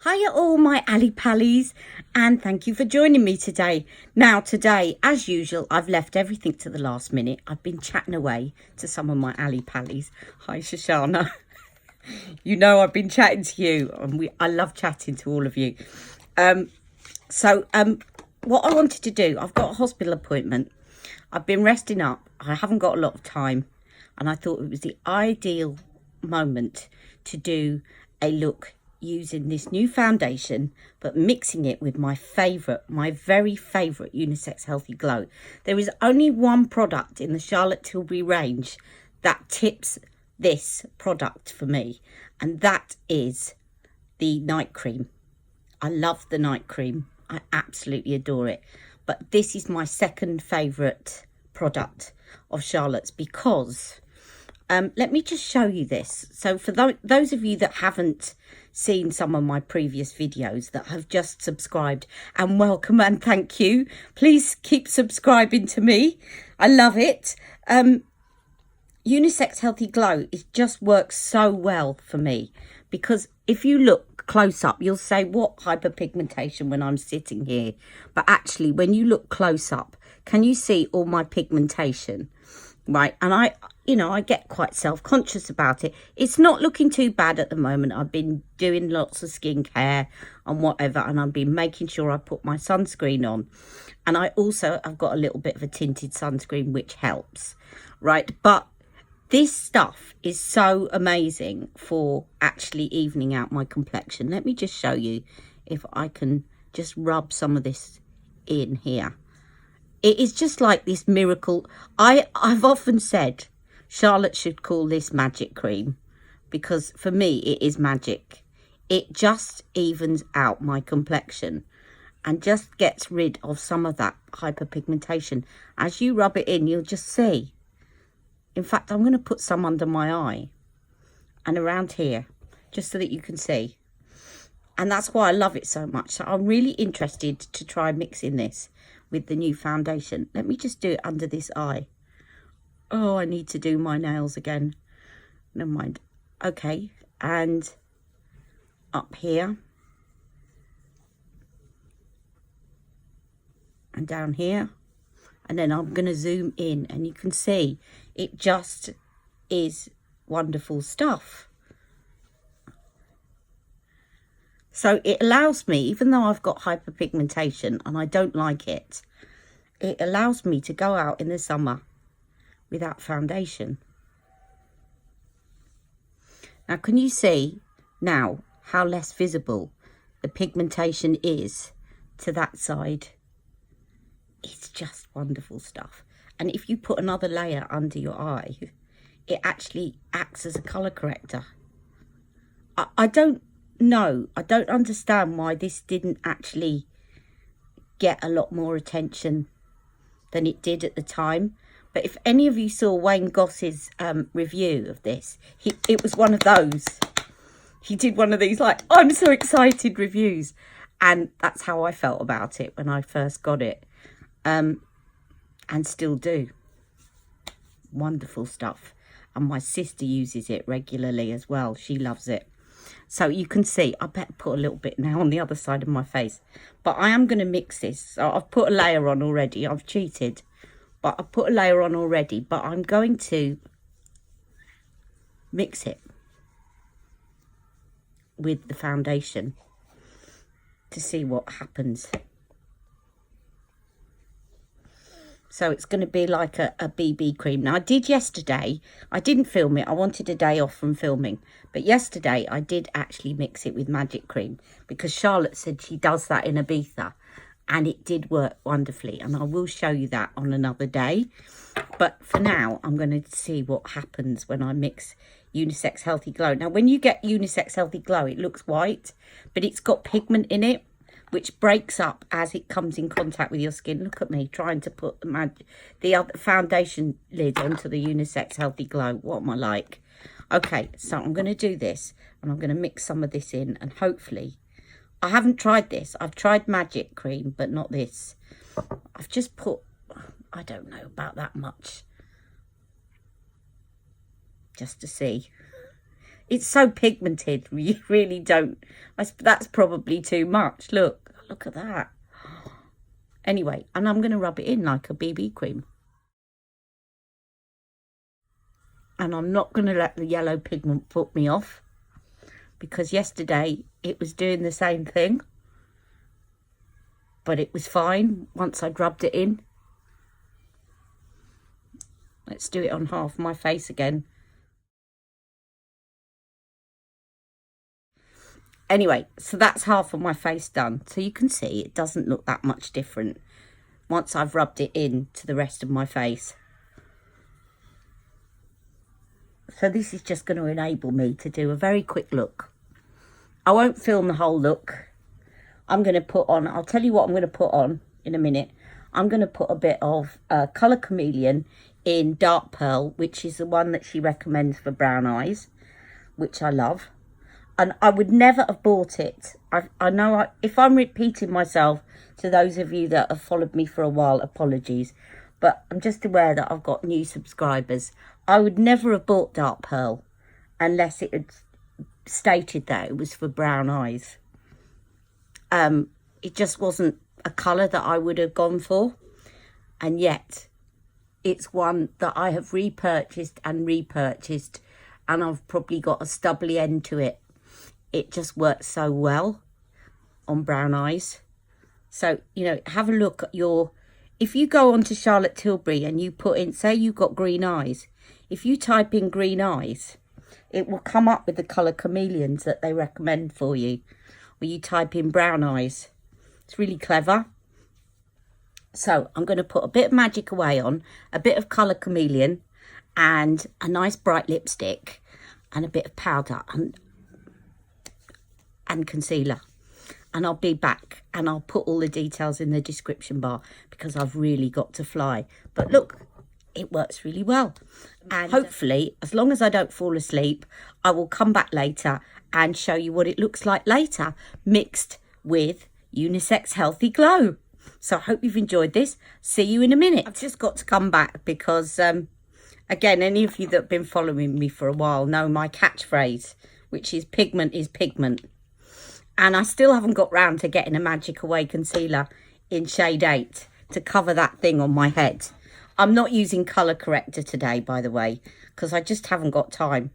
Hiya all my Ali Pallies, and thank you for joining me today. Now today, as usual, I've left everything to the last minute. I've been chatting away to some of my Ali Pallies. Hi Shoshana. You know I've been chatting to you, and I love chatting to all of you. What I wanted to do, I've got a hospital appointment. I've been resting up. I haven't got a lot of time, and I thought it was the ideal moment to do a look using this new foundation, but mixing it with my very favourite Unisex Healthy Glow. There is only one product in the Charlotte Tilbury range that tips this product for me, and that is the night cream. I love the night cream. I absolutely adore it. But this is my second favourite product of Charlotte's because let me just show you this. So for those of you that haven't seen some of my previous videos, that have just subscribed, and welcome and thank you. Please keep subscribing to me. I love it. Unisex Healthy Glow, it just works so well for me because if you look close up, you'll say, what hyperpigmentation when I'm sitting here? But actually, when you look close up, can you see all my pigmentation? Right, and I get quite self-conscious about it. It's not looking too bad at the moment. I've been doing lots of skincare and whatever, and I've been making sure I put my sunscreen on. And I've got a little bit of a tinted sunscreen, which helps, right? But this stuff is so amazing for actually evening out my complexion. Let me just show you if I can just rub some of this in here. It is just like this miracle. I've often said Charlotte should call this magic cream because for me it is magic. It just evens out my complexion and just gets rid of some of that hyperpigmentation. As you rub it in, you'll just see. In fact, I'm going to put some under my eye and around here just so that you can see. And that's why I love it so much. So I'm really interested to try mixing this with the new foundation. Let me just do it under this eye. Oh, I need to do my nails again. Never mind. Okay, and up here. And down here. And then I'm going to zoom in and you can see it just is wonderful stuff. So it allows me, even though I've got hyperpigmentation and I don't like it, it allows me to go out in the summer without foundation. Now, can you see now how less visible the pigmentation is to that side? It's just wonderful stuff. And if you put another layer under your eye, it actually acts as a colour corrector. I don't know. I don't understand why this didn't actually get a lot more attention than it did at the time. But if any of you saw Wayne Goss's review of this, it was one of those. He did one of these like, I'm so excited reviews. And that's how I felt about it when I first got it. And still do. Wonderful stuff. And my sister uses it regularly as well. She loves it. So you can see, I better put a little bit now on the other side of my face. But I am going to mix this. So I've put a layer on already. I've cheated. But I've put a layer on already. But I'm going to mix it with the foundation to see what happens. So it's going to be like a BB cream. Now, I did yesterday. I didn't film it. I wanted a day off from filming. But yesterday, I did actually mix it with magic cream because Charlotte said she does that in Ibiza. And it did work wonderfully. And I will show you that on another day. But for now, I'm going to see what happens when I mix Unisex Healthy Glow. Now, when you get Unisex Healthy Glow, it looks white. But it's got pigment in it, which breaks up as it comes in contact with your skin. Look at me trying to put the other foundation lid onto the Unisex Healthy Glow. What am I like? Okay, so I'm going to do this and I'm going to mix some of this in and hopefully... I haven't tried this. I've tried magic cream, but not this. I've just put, I don't know, about that much. Just to see. It's so pigmented. You really don't. That's probably too much. Look at that. Anyway, and I'm going to rub it in like a BB cream. And I'm not going to let the yellow pigment put me off, because yesterday it was doing the same thing. But it was fine once I'd rubbed it in. Let's do it on half my face again. Anyway, so that's half of my face done. So you can see it doesn't look that much different once I've rubbed it in to the rest of my face. So this is just going to enable me to do a very quick look. I won't film the whole look. I'm going to put on, I'll tell you what I'm going to put on in a minute. I'm going to put a bit of Colour Chameleon in Dark Pearl, which is the one that she recommends for brown eyes, which I love. And I would never have bought it. I know if I'm repeating myself, to those of you that have followed me for a while, apologies. But I'm just aware that I've got new subscribers. I would never have bought Dark Pearl unless it had stated that it was for brown eyes. It just wasn't a colour that I would have gone for. And yet, it's one that I have repurchased and repurchased. And I've probably got a stubbly end to it. It just works so well on brown eyes. So, you know, have a look at your... If you go onto Charlotte Tilbury and you put in, say you've got green eyes. If you type in green eyes, it will come up with the Colour Chameleons that they recommend for you. Or you type in brown eyes. It's really clever. So I'm going to put a bit of Magic Away on, a bit of Colour Chameleon, and a nice bright lipstick, and a bit of powder and concealer. And I'll be back and I'll put all the details in the description bar, because I've really got to fly. But look, it works really well. And hopefully, as long as I don't fall asleep, I will come back later and show you what it looks like later, mixed with Unisex Healthy Glow. So I hope you've enjoyed this. See you in a minute. I've just got to come back because, again, any of you that have been following me for a while know my catchphrase, which is pigment is pigment. And I still haven't got round to getting a Magic Away concealer in shade 8 to cover that thing on my head. I'm not using colour corrector today, by the way, because I just haven't got time.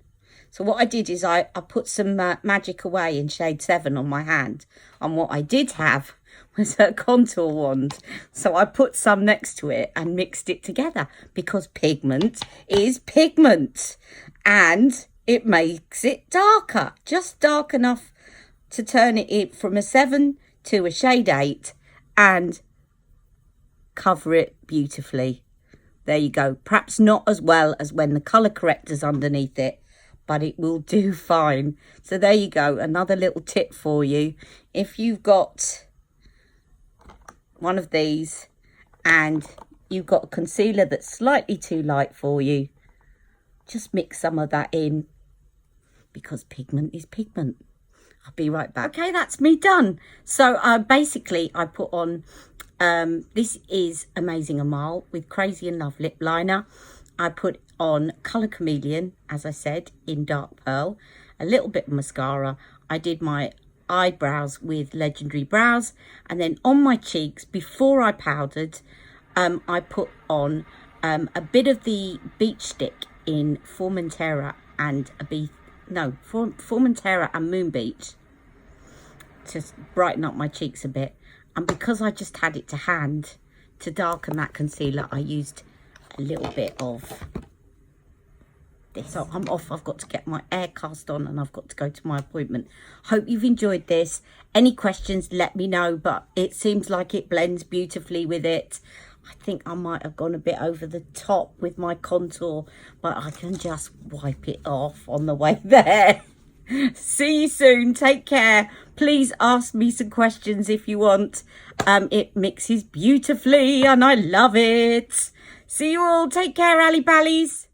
So what I did is I put some Magic Away in shade 7 on my hand. And what I did have was a contour wand. So I put some next to it and mixed it together, because pigment is pigment. And it makes it darker, just dark enough to turn it in from a 7 to a shade 8 and cover it beautifully. There you go. Perhaps not as well as when the colour corrector's underneath it, but it will do fine. So there you go. Another little tip for you. If you've got one of these and you've got a concealer that's slightly too light for you, just mix some of that in, because pigment is pigment. I'll be right back. Okay, that's me done. So basically I put on, this is Amazing Amal with Crazy in Love lip liner. I put on Colour Chameleon, as I said, in Dark Pearl. A little bit of mascara. I did my eyebrows with Legendary Brows. And then on my cheeks, before I powdered, I put on a bit of the Beach Stick in Formentera and Formentera and Moon Beach, to brighten up my cheeks a bit. And because I just had it to hand to darken that concealer, I used a little bit of this. So I'm off. I've got to get my air cast on and I've got to go to my appointment. Hope you've enjoyed this. Any questions, let me know, but it seems like it blends beautifully with it. I think I might have gone a bit over the top with my contour, but I can just wipe it off on the way there. See you soon. Take care. Please ask me some questions if you want. It mixes beautifully and I love it. See you all. Take care, Ali Pallies.